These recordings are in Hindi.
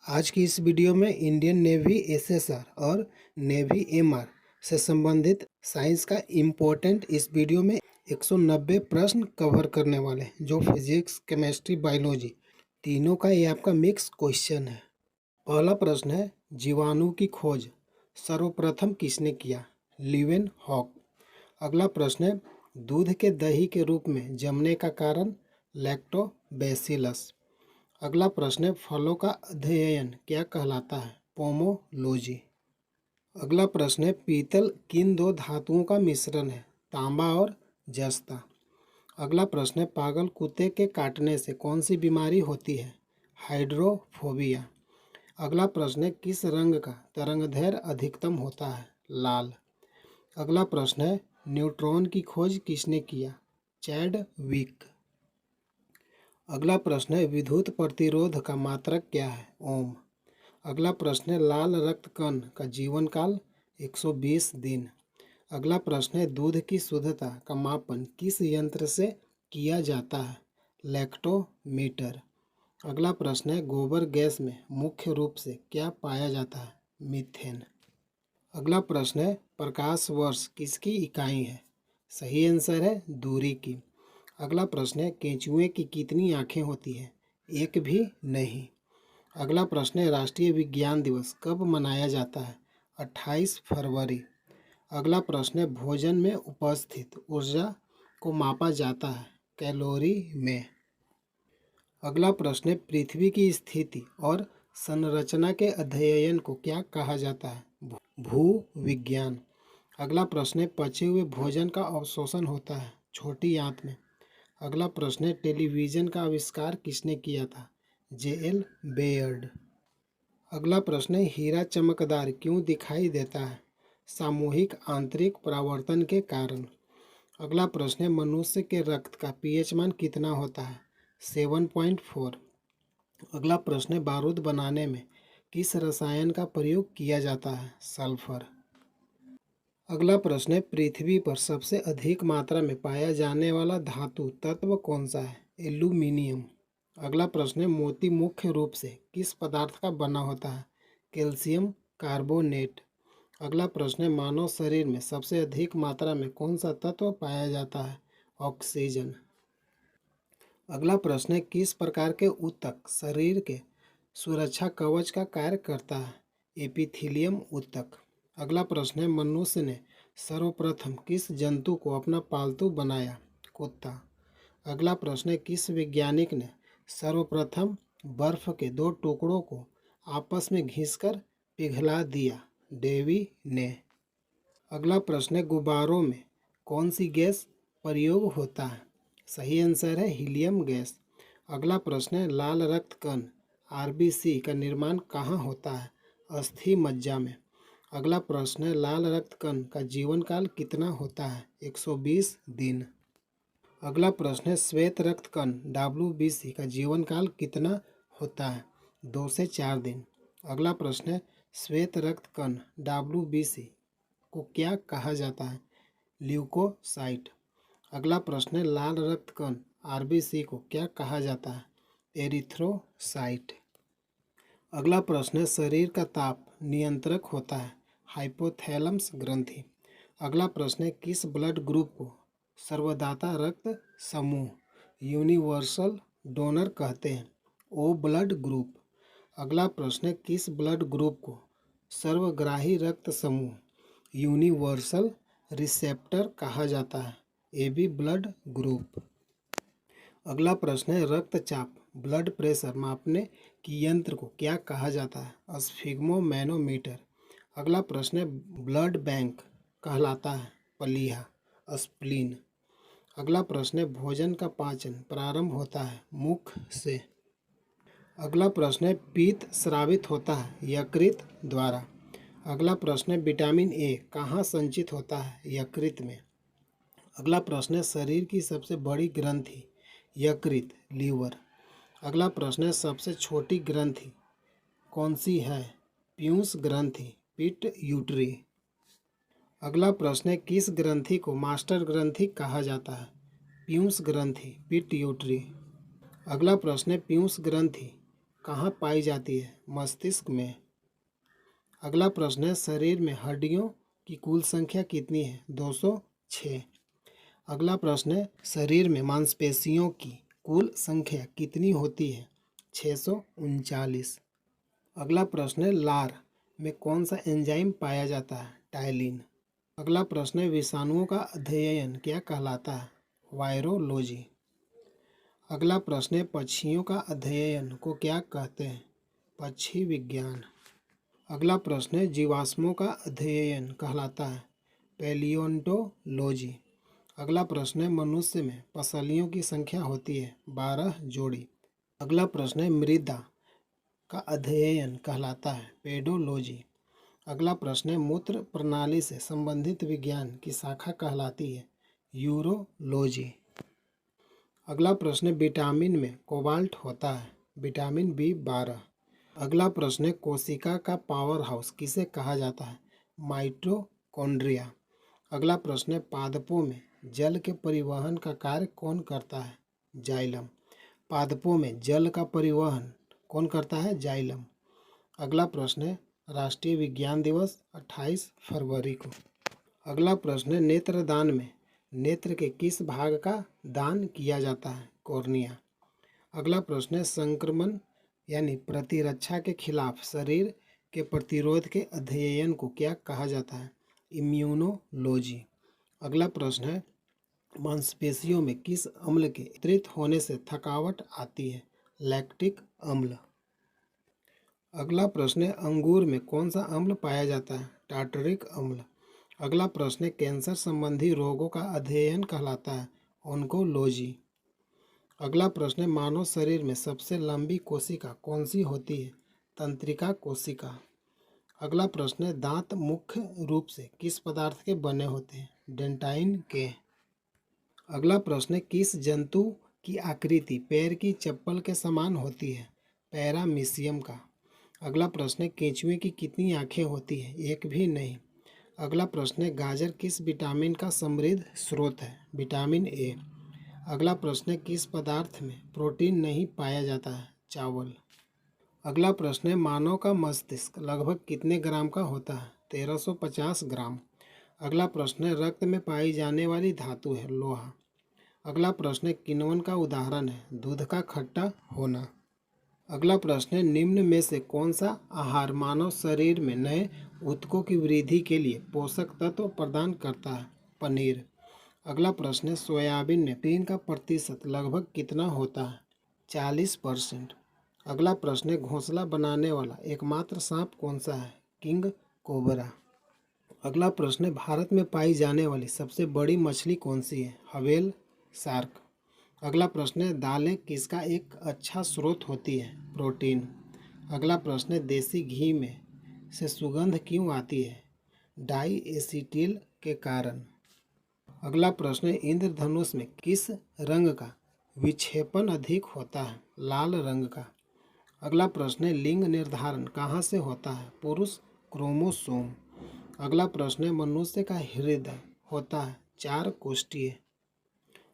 आज की इस वीडियो में इंडियन नेवी एसएसआर और नेवी एमआर से संबंधित साइंस का इम्पोर्टेंट इस वीडियो में 190 प्रश्न कवर करने वाले हैं, जो फिजिक्स, केमिस्ट्री, बायोलॉजी तीनों का ये आपका मिक्स क्वेश्चन है। पहला प्रश्न है, जीवाणु की खोज सर्वप्रथम किसने किया? लीवेन हॉक। अगला प्रश्न है, दूध के दही के रूप में जमने का कारण? लैक्टोबैसिलस। अगला प्रश्न है, फलों का अध्ययन क्या कहलाता है? पोमोलॉजी। अगला प्रश्न है, पीतल किन दो धातुओं का मिश्रण है? तांबा और जस्ता। अगला प्रश्न है, पागल कुत्ते के काटने से कौन सी बीमारी होती है? हाइड्रोफोबिया। अगला प्रश्न है, किस रंग का तरंगदैर्घ्य अधिकतम होता है? लाल। अगला प्रश्न है, न्यूट्रॉन की खोज किसने किया? चैडविक। अगला प्रश्न है, विद्युत प्रतिरोध का मात्रक क्या है? ओम। अगला प्रश्न है, लाल रक्त कण का जीवन काल? 120 दिन। अगला प्रश्न है, दूध की शुद्धता का मापन किस यंत्र से किया जाता है? लैक्टोमीटर। अगला प्रश्न है, गोबर गैस में मुख्य रूप से क्या पाया जाता है? मीथेन। अगला प्रश्न है, प्रकाश वर्ष किसकी इकाई है? सही आंसर है दूरी की। अगला प्रश्न है, केंचुए की कितनी आँखें होती हैं? एक भी नहीं। अगला प्रश्न है, राष्ट्रीय विज्ञान दिवस कब मनाया जाता है? 28 फरवरी। अगला प्रश्न है, भोजन में उपस्थित ऊर्जा को मापा जाता है? कैलोरी में। अगला प्रश्न है, पृथ्वी की स्थिति और संरचना के अध्ययन को क्या कहा जाता है? भूविज्ञान। अगला प्रश्न है, पचे हुए भोजन का अवशोषण होता है छोटी आंत में। अगला प्रश्न है, टेलीविज़न का आविष्कार किसने किया था? जे.एल. बेयर्ड। अगला प्रश्न है, हीरा चमकदार क्यों दिखाई देता है? सामूहिक आंतरिक परावर्तन के कारण। अगला प्रश्न है, मनुष्य के रक्त का पीएच मान कितना होता है? 7.4। अगला प्रश्न है, बारूद बनाने में किस रसायन का प्रयोग किया जाता है? सल्फर। अगला प्रश्न है, पृथ्वी पर सबसे अधिक मात्रा में पाया जाने वाला धातु तत्व कौन सा है? एल्यूमिनियम। अगला प्रश्न है, मोती मुख्य रूप से किस पदार्थ का बना होता है? Calcium carbonate. अगला प्रश्न है, मानव शरीर में सबसे अधिक मात्रा में कौन सा तत्व पाया जाता है? ऑक्सीजन। अगला प्रश्न है, किस प्रकार के ऊतक शरीर के सुरक्षा कवच का कार्य करता है? एपिथेलियम ऊतक। अगला प्रश्न है, मनुष्य ने सर्वप्रथम किस जंतु को अपना पालतू बनाया? कुत्ता। अगला प्रश्न है, किस वैज्ञानिक ने सर्वप्रथम बर्फ के दो टुकड़ों को आपस में घिसकर पिघला दिया? डेवी ने। अगला प्रश्न है, गुब्बारों में कौन सी गैस प्रयोग होता है? सही आंसर है हीलियम गैस। अगला प्रश्न है, लाल रक्त कण आरबीसी का निर्माण कहाँ होता है? अस्थि मज्जा में। अगला प्रश्न है, लाल रक्त कण का जीवन काल कितना होता है? 120 दिन। अगला प्रश्न है, श्वेत रक्त कण डब्ल्यूबीसी का जीवन काल कितना होता है? 2 से 4 दिन। अगला प्रश्न है, श्वेत रक्त कण डब्ल्यूबीसी को क्या कहा जाता है? ल्यूकोसाइट। अगला प्रश्न है, लाल रक्त कण आरबीसी को क्या कहा जाता है? एरिथ्रोसाइट। अगला प्रश्न है, शरीर का ताप नियंत्रक होता है? हाइपोथैलेमस ग्रंथि। अगला प्रश्न है, किस ब्लड ग्रुप को सर्वदाता रक्त समूह यूनिवर्सल डोनर कहते हैं? O blood group. अगला प्रश्न है, किस ब्लड ग्रुप को सर्वग्राही रक्त समूह यूनिवर्सल रिसेप्टर कहा जाता है? AB blood group. अगला प्रश्न है, रक्तचाप ब्लड प्रेशर मापने की यंत्र को क्या कहा जाता है? स्फिग्मोमैनोमीटर। अगला प्रश्न है, ब्लड बैंक कहलाता है? प्लीहा, स्प्लीन। अगला प्रश्न है, भोजन का पाचन प्रारंभ होता है मुख से। अगला प्रश्न है, पीत स्रावित होता है यकृत द्वारा। अगला प्रश्न है, विटामिन ए कहाँ संचित होता है? यकृत में। अगला प्रश्न है, शरीर की सबसे बड़ी ग्रंथि यकृत लीवर। अगला प्रश्न है, सबसे छोटी ग्रंथि कौन सी है? पीयूष ग्रंथि पिट्यूटरी। अगला प्रश्न है, किस ग्रंथि को मास्टर ग्रंथि कहा जाता है? पीयूष ग्रंथि पिट्यूटरी। अगला प्रश्न है, पीयूष ग्रंथि कहाँ पाई जाती है? मस्तिष्क में। अगला प्रश्न है, शरीर में हड्डियों की कुल संख्या कितनी है? 206। अगला प्रश्न है, शरीर में मांसपेशियों की कुल संख्या कितनी होती है? 639। अगला प्रश्न है, लार में कौन सा एंजाइम पाया जाता है? टाइलिन। अगला प्रश्न है, विषाणुओं का अध्ययन क्या कहलाता है? वायरोलॉजी। अगला प्रश्न है, पक्षियों का अध्ययन को क्या कहते हैं? पक्षी विज्ञान। अगला प्रश्न है, जीवाश्मों का अध्ययन कहलाता है? पैलियोंटोलॉजी। अगला प्रश्न है, मनुष्य में पसलियों की संख्या होती है? 12 जोड़ी। अगला प्रश्न है, मृदा का अध्ययन कहलाता है? पेडोलॉजी। अगला प्रश्न है, मूत्र प्रणाली से संबंधित विज्ञान की शाखा कहलाती है? यूरोलॉजी। अगला प्रश्न है, विटामिन में कोबाल्ट होता है? Vitamin B12। अगला प्रश्न है, कोशिका का पावर हाउस किसे कहा जाता है? माइटोकॉन्ड्रिया। अगला प्रश्न है, पादपों में जल के परिवहन का कार्य कौन करता है? जाइलम। पादपों में जल का परिवहन कौन करता है? जाइलम। अगला प्रश्न है, राष्ट्रीय विज्ञान दिवस 28 फरवरी को। अगला प्रश्न है, नेत्रदान में नेत्र के किस भाग का दान किया जाता है? कॉर्निया। अगला प्रश्न है, संक्रमण यानी प्रतिरक्षा के खिलाफ शरीर के प्रतिरोध के अध्ययन को क्या कहा जाता है? इम्यूनोलॉजी। अगला प्रश्न है, मांसपेशियों में किस अम्ल के एकत्रित होने से थकावट आती है? लैक्टिक अम्ल। अगला प्रश्न है, अंगूर में कौन सा अम्ल पाया जाता है? टार्टरिक अम्ल। अगला प्रश्न है, कैंसर संबंधी रोगों का अध्ययन कहलाता है? ऑन्कोलॉजी। अगला प्रश्न है, मानव शरीर में सबसे लंबी कोशिका कौन सी होती है? तंत्रिका कोशिका। अगला प्रश्न है, दांत मुख्य रूप से किस पदार्थ के बने होते हैं? डेंटाइन के। अगला प्रश्न है, किस जंतु की आकृति पैर की चप्पल के समान होती है? पैरामीशियम का। अगला प्रश्न है, केंचुए की कितनी आंखें होती हैं? एक भी नहीं। अगला प्रश्न है, गाजर किस विटामिन का समृद्ध स्रोत है? Vitamin A. अगला प्रश्न है, किस पदार्थ में प्रोटीन नहीं पाया जाता है? चावल। अगला प्रश्न है, मानव का मस्तिष्क लगभग कितने ग्राम का होता है? 1350 ग्राम। अगला प्रश्न है, रक्त में पाई जाने वाली धातु है? लोहा। अगला प्रश्न है, किण्वन का उदाहरण है? दूध का खट्टा होना। अगला प्रश्न है, निम्न में से कौन सा आहार मानव शरीर में नए ऊतकों की वृद्धि के लिए पोषक तत्व प्रदान करता है? पनीर। अगला प्रश्न है, सोयाबीन में प्रोटीन का प्रतिशत लगभग कितना होता है? 40%। अगला प्रश्न है, घोंसला बनाने वाला एकमात्र सांप कौन सा है? King cobra. अगला प्रश्न है, भारत में पाई जाने वाली सबसे बड़ी मछली कौन सी है? Whale shark. अगला प्रश्न है, दालें किसका एक अच्छा स्रोत होती है? प्रोटीन। अगला प्रश्न है, देसी घी में से सुगंध क्यों आती है? डाई एसिटिल के कारण। अगला प्रश्न है, इंद्रधनुष में किस रंग का विक्षेपण अधिक होता है? लाल रंग का। अगला प्रश्न है, लिंग निर्धारण कहाँ से होता है? पुरुष क्रोमोसोम। अगला प्रश्न है, मनुष्य का हृदय होता है 4 कोष्ठीय।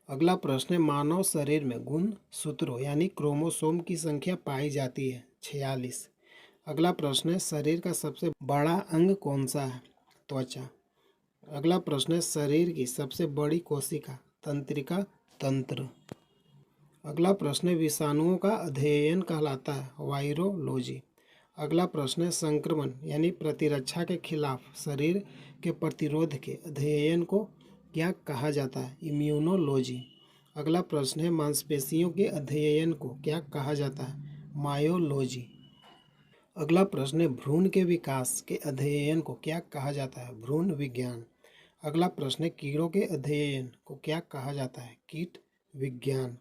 अगला प्रश्न है, मानव शरीर में गुणसूत्रों यानी क्रोमोसोम की संख्या पाई जाती है? 46। अगला प्रश्न है, शरीर का सबसे बड़ा अंग कौन सा है? त्वचा। अगला प्रश्न है, शरीर की सबसे बड़ी कोशिका? तंत्रिका तंत्र। अगला प्रश्न है, विषाणुओं का अध्ययन कहलाता है? वायरोलॉजी। अगला प्रश्न है, संक्रमण यानी प्रतिरक्षा के खिलाफ शरीर के प्रतिरोध के अध्ययन को क्या कहा जाता है? इम्यूनोलॉजी। अगला प्रश्न है, मांसपेशियों के अध्ययन को क्या कहा जाता है? मायोलॉजी। अगला प्रश्न है, भ्रूण के विकास के अध्ययन को क्या कहा जाता है? भ्रूण विज्ञान। अगला प्रश्न है, कीड़ों के अध्ययन को क्या कहा जाता है? कीट विज्ञान।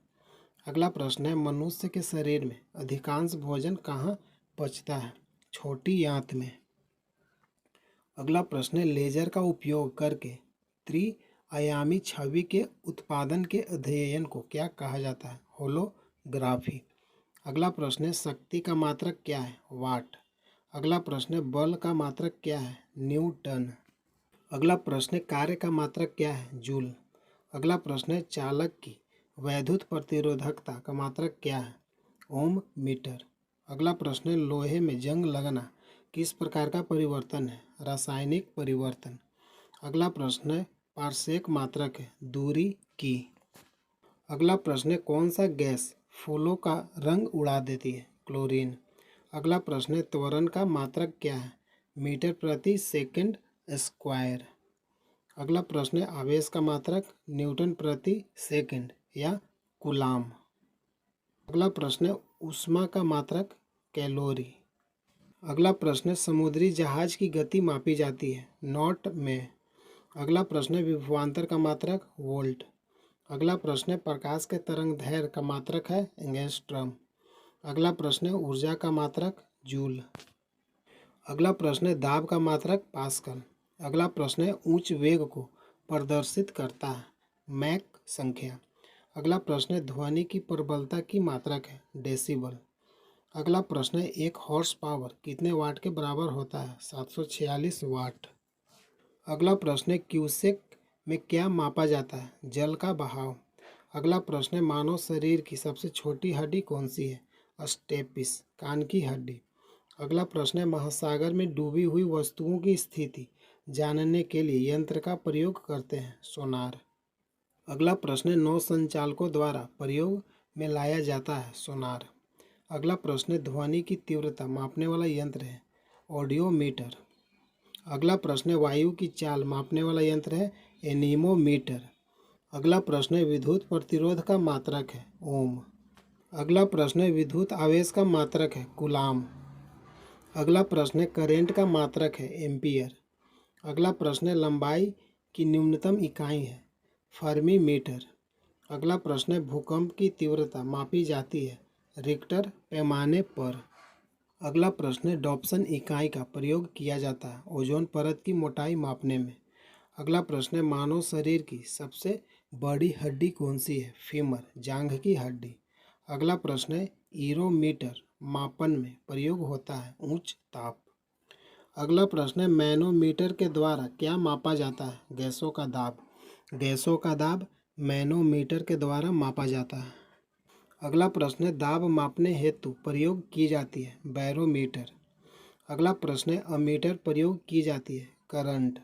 अगला प्रश्न है, मनुष्य के शरीर में अधिकांश भोजन कहाँ पचता है? छोटी आंत में। अगला प्रश्न है, लेजर का उपयोग करके त्रिआयामी छवि के उत्पादन के अध्ययन को क्या कहा जाता है? होलोग्राफी। अगला प्रश्न है, शक्ति का मात्रक क्या है? वाट। अगला प्रश्न है, बल का मात्रक क्या है? न्यूटन। अगला प्रश्न है, कार्य का मात्रक क्या है? जूल। अगला प्रश्न है, चालक की वैद्युत प्रतिरोधकता का मात्रक क्या है? ओम मीटर। अगला प्रश्न है, लोहे में जंग लगना किस प्रकार का परिवर्तन है? रासायनिक परिवर्तन। अगला प्रश्न है, पारसेक मात्रक है? दूरी की। अगला प्रश्न है, कौन सा गैस फूलों का रंग उड़ा देती है? क्लोरीन। अगला प्रश्न है, त्वरण का मात्रक क्या है? मीटर प्रति सेकंड स्क्वायर। अगला प्रश्न है, आवेश का मात्रक? न्यूटन प्रति सेकंड या कूलाम। अगला प्रश्न है, ऊष्मा का मात्रक? कैलोरी। अगला प्रश्न है, समुद्री जहाज की गति मापी जाती है? नॉट में। अगला प्रश्न है, विभवांतर का मात्रक? वोल्ट। अगला प्रश्न है, प्रकाश के तरंग दैर्ध्य का मात्रक है? एंगस्ट्रॉम। अगला प्रश्न है, ऊर्जा का मात्रक? जूल। अगला प्रश्न है, दाब का मात्रक? पास्कल। अगला प्रश्न है, उच्च वेग को प्रदर्शित करता है? मैक संख्या। अगला प्रश्न है, ध्वनि की प्रबलता की मात्रक है? डेसिबल। अगला प्रश्न है, एक हॉर्स पावर कितने वाट के बराबर होता है? 746 वाट। अगला प्रश्न है, क्यूसेक में क्या मापा जाता है? जल का बहाव। अगला प्रश्न है, मानव शरीर की सबसे छोटी हड्डी कौन सी है? स्टेपिस, कान की हड्डी। अगला प्रश्न है, महासागर में डूबी हुई वस्तुओं की स्थिति जानने के लिए यंत्र का प्रयोग करते हैं? सोनार। अगला प्रश्न है, नौ संचालकों द्वारा प्रयोग में लाया जाता है? सोनार। अगला प्रश्न है, ध्वनि की तीव्रता मापने वाला यंत्र है? ऑडियोमीटर। अगला प्रश्न है, वायु की चाल मापने वाला यंत्र है? एनीमोमीटर। अगला प्रश्न है, विद्युत प्रतिरोध का मात्रक है? ओम। अगला प्रश्न है, विद्युत आवेश का मात्रक है? कूलाम। अगला प्रश्न है, करंट का मात्रक है? एम्पियर। अगला प्रश्न है, लंबाई की न्यूनतम इकाई है? Fermi metre. अगला प्रश्न है, भूकंप की तीव्रता मापी जाती है? रिक्टर पैमाने पर। अगला प्रश्न है, डॉप्सन इकाई का प्रयोग किया जाता है? ओजोन परत की मोटाई मापने में। अगला प्रश्न है, मानव शरीर की सबसे बड़ी हड्डी कौन सी है? फीमर, जांघ की हड्डी। अगला प्रश्न है, ईरोमीटर मापन में प्रयोग होता है? उच्च ताप। अगला प्रश्न है, मैनोमीटर के द्वारा क्या मापा जाता है? गैसों का दाब। गैसों का दाब मैनोमीटर के द्वारा मापा जाता है। अगला प्रश्न है, दाब मापने हेतु प्रयोग की जाती है? बैरोमीटर। अगला प्रश्न है, अमीटर प्रयोग की जाती है? करंट।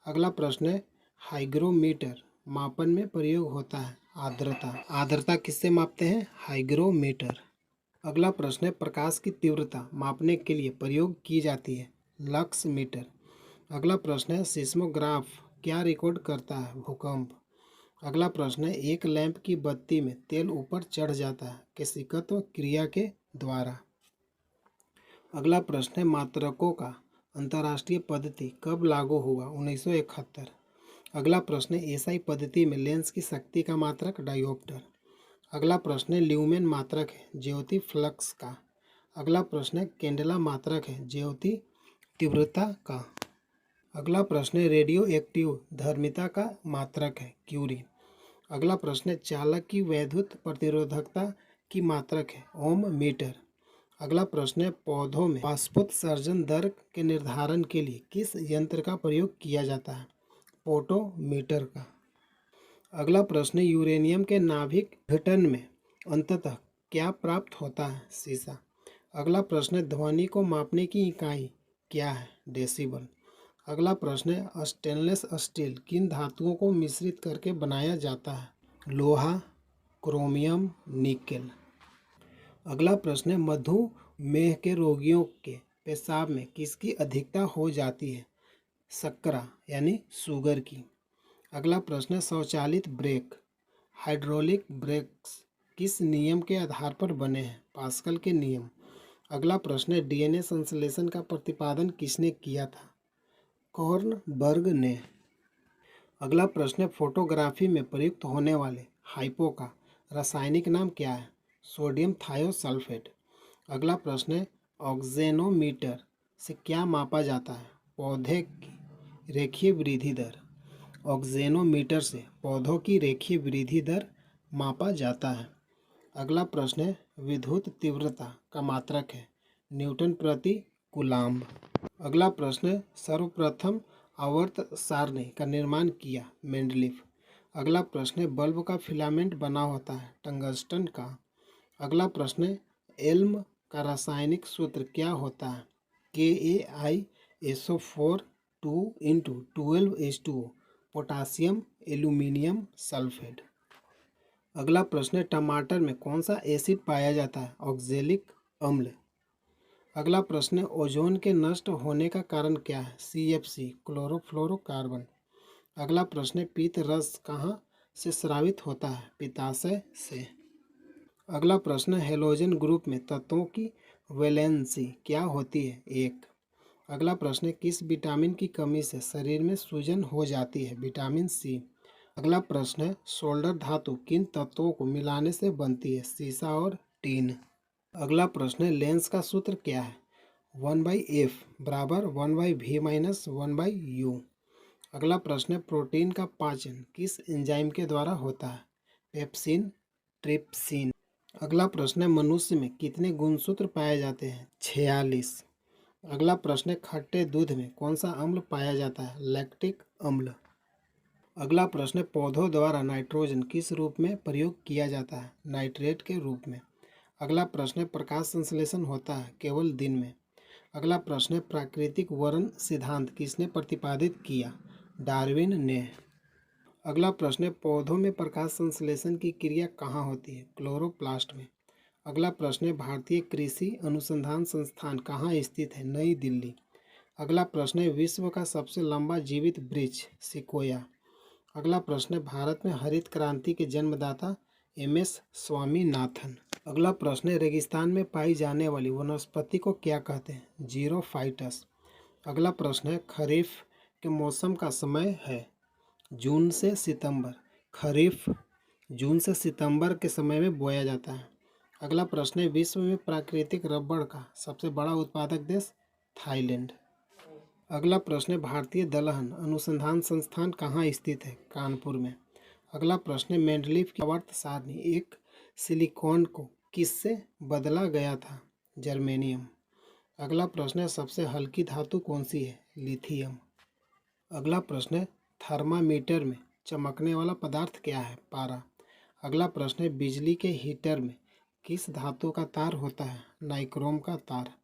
अगला प्रश्न है, हाइग्रोमीटर मापन में प्रयोग होता है? आर्द्रता। आर्द्रता किससे मापते हैं? हाइग्रोमीटर। अगला प्रश्न है, प्रकाश की तीव्रता मापने के लिए प्रयोग की जाती है? Lux meter. अगला प्रश्न है, सिस्मोग्राफ क्या रिकॉर्ड करता है? भूकंप। अगला प्रश्न है, एक लैंप की बत्ती में तेल ऊपर चढ़ जाता है? केशिकत्व क्रिया के द्वारा। अगला प्रश्न है, मात्रकों का अंतर्राष्ट्रीय पद्धति कब लागू हुआ? 1971। अगला प्रश्न है, एसआई पद्धति में लेंस की शक्ति का मात्रक? डायोप्टर। अगला प्रश्न है, ल्यूमेन मात्रक है? ज्योति फ्लक्स का। अगला प्रश्न है, कैंडेला मात्रक है? ज्योति तीव्रता का। अगला प्रश्न है, रेडियो एक्टिव धर्मिता का मात्रक है? क्यूरी। अगला प्रश्न है, चालक की वैद्युत प्रतिरोधकता की मात्रक है? ओम मीटर। अगला प्रश्न है, पौधों में बाष्पोत्सर्जन दर के निर्धारण के लिए किस यंत्र का प्रयोग किया जाता है? पोटोमीटर का। अगला प्रश्न है, यूरेनियम के नाभिक विघटन में अंततः क्या प्राप्त होता है? सीसा। अगला प्रश्न है, ध्वनि को मापने की इकाई क्या है? डेसिबल। अगला प्रश्न है, स्टेनलेस स्टील किन धातुओं को मिश्रित करके बनाया जाता है? लोहा, क्रोमियम, निकेल। अगला प्रश्न है, मधुमेह के रोगियों के पेशाब में किसकी अधिकता हो जाती है? शर्करा यानी शुगर की। अगला प्रश्न है, स्वचालित ब्रेक हाइड्रोलिक ब्रेक्स किस नियम के आधार पर बने हैं? पास्कल के नियम। अगला प्रश्न है, डीएनए संश्लेषण का प्रतिपादन किसने किया था? कॉर्नबर्ग ने। अगला प्रश्न है, फोटोग्राफी में प्रयुक्त होने वाले हाइपो का रासायनिक नाम क्या है? Sodium thiosulphate. अगला प्रश्न है, ऑक्जेनोमीटर से क्या मापा जाता है? पौधे की रेखीय वृद्धि दर। ऑक्जेनोमीटर से पौधों की रेखीय वृद्धि दर मापा जाता है। अगला प्रश्न है, विद्युत तीव्रता का मात्रक है? न्यूटन प्रति कूलाम्ब। अगला प्रश्न है, सर्वप्रथम आवर्त सारणी का निर्माण किया? मेंडलीफ। अगला प्रश्न है, बल्ब का फिलामेंट बना होता है? टंगस्टन का। अगला प्रश्न है, एल्म का रासायनिक सूत्र क्या होता है? KAiSO4 2 × 12H2O, potassium aluminium sulphate. अगला प्रश्न है, टमाटर में कौन सा एसिड पाया जाता है? ऑक्जेलिक अम्ल। अगला प्रश्न है, ओजोन के नष्ट होने का कारण क्या है? CFC, chlorofluorocarbon. अगला प्रश्न है, पीत रस कहाँ से स्रावित होता है? पित्ताशय से। अगला प्रश्न है, हेलोजन ग्रुप में तत्वों की वैलेंसी क्या होती है? 1। अगला प्रश्न है, किस विटामिन की कमी से शरीर में सूजन हो जाती है? Vitamin C। अगला प्रश्न है, सोल्डर धातु किन तत्वों को मिलाने से बनती है? सीसा और टीन। अगला प्रश्न है, लेंस का सूत्र क्या है? 1/f बराबर 1/v माइनस 1/u। अगला प्रश्न है, प्रोटीन का पाचन किस एंजाइम के द्वारा होता है? Pepsin, trypsin. अगला प्रश्न है, मनुष्य में कितने गुणसूत्र पाए जाते हैं? 46। अगला प्रश्न है, खट्टे दूध में कौन सा अम्ल पाया जाता है? लैक्टिक अम्ल। अगला प्रश्न है, पौधों द्वारा नाइट्रोजन किस रूप में प्रयोग किया जाता है? नाइट्रेट के रूप में। अगला प्रश्न है, प्रकाश संश्लेषण होता है केवल दिन में। अगला प्रश्न है, प्राकृतिक वर्ण सिद्धांत किसने प्रतिपादित किया? डार्विन ने। अगला प्रश्न है, पौधों में प्रकाश संश्लेषण की क्रिया कहाँ होती है? क्लोरोप्लास्ट में। अगला प्रश्न है, भारतीय कृषि अनुसंधान संस्थान कहाँ स्थित है? नई दिल्ली। अगला प्रश्न है, विश्व का सबसे लंबा जीवित वृक्ष? सिकोया। अगला प्रश्न है, भारत में हरित क्रांति के जन्मदाता? MS स्वामीनाथन। अगला प्रश्न है, रेगिस्तान में पाई जाने वाली वनस्पति को क्या कहते हैं? जीरोफाइटस। अगला प्रश्न है, खरीफ के मौसम का समय है? जून से सितंबर। खरीफ जून से सितंबर के समय में बोया जाता है। अगला प्रश्न है, विश्व में प्राकृतिक रबड़ का सबसे बड़ा उत्पादक देश? थाईलैंड। अगला प्रश्न है, भारतीय दलहन अनुसंधान संस्थान कहाँ स्थित है? कानपुर में। अगला प्रश्न है, मेंडलीफ की आवर्त सारणी एक सिलिकॉन को किससे बदला गया था? जर्मेनियम। अगला प्रश्न है, सबसे हल्की धातु कौन सी है? लिथियम। अगला प्रश्न है, थर्मामीटर में चमकने वाला पदार्थ क्या है? पारा। अगला प्रश्न है, बिजली के हीटर में किस धातु का तार होता है? नाइक्रोम का तार।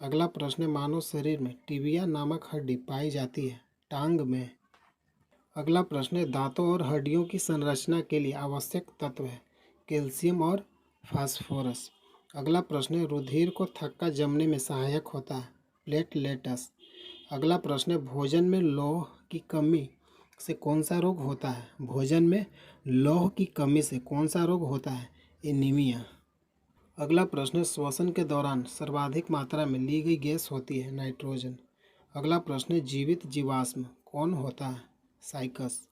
अगला प्रश्न है, मानव शरीर में टिबिया नामक हड्डी पाई जाती है? टांग में। अगला प्रश्न है, दांतों और हड्डियों की संरचना के लिए आवश्यक तत्व है? कैल्शियम और फास्फोरस। अगला प्रश्न है, रुधिर को थक्का जमने में सहायक होता है? प्लेटलेट्स। अगला प्रश्न है, भोजन में लौह की कमी से कौन सा रोग होता है? भोजन में लौह की कमी से कौन सा रोग होता है? एनीमिया। अगला प्रश्न है, श्वसन के दौरान सर्वाधिक मात्रा में ली गई गैस होती है? नाइट्रोजन। अगला प्रश्न है, जीवित जीवाश्म कौन होता है? साइकस।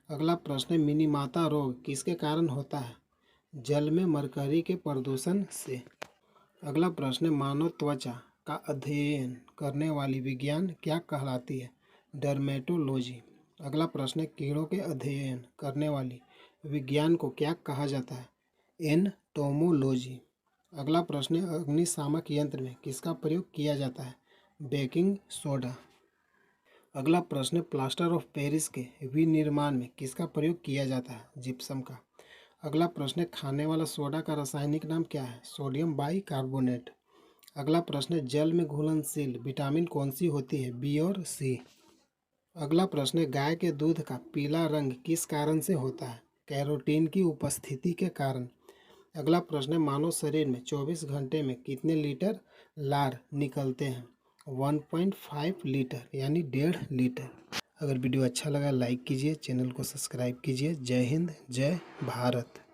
अगला प्रश्न है, मिनीमाता रोग किसके कारण होता है? जल में मरकरी के प्रदूषण से। अगला प्रश्न है, मानव त्वचा का अध्ययन करने वाली विज्ञान क्या कहलाती है? डर्मेटोलॉजी। अगला प्रश्न है, कीड़ों के अध्ययन करने वाली विज्ञान को क्या कहा जाता है? एंटोमोलॉजी। अगला प्रश्न है, अग्निशामक यंत्र में किसका प्रयोग किया जाता है? Baking soda. अगला प्रश्न है, प्लास्टर ऑफ पेरिस के विनिर्माण में किसका प्रयोग किया जाता है? जिप्सम का। अगला प्रश्न है, खाने वाला सोडा का रासायनिक नाम क्या है? Sodium bicarbonate. अगला प्रश्न है, जल में घुलनशील विटामिन कौन सी होती है? B और C। अगला प्रश्न है, गाय के दूध का पीला रंग किस कारण से होता है? कैरोटीन की उपस्थिति के कारण। अगला प्रश्न है, मानव शरीर में 24 घंटे में कितने लीटर लार निकलते हैं? 1.5 लीटर यानी 1.5 लीटर। अगर वीडियो अच्छा लगा लाइक कीजिए, चैनल को सब्सक्राइब कीजिए। जय हिंद, जय भारत।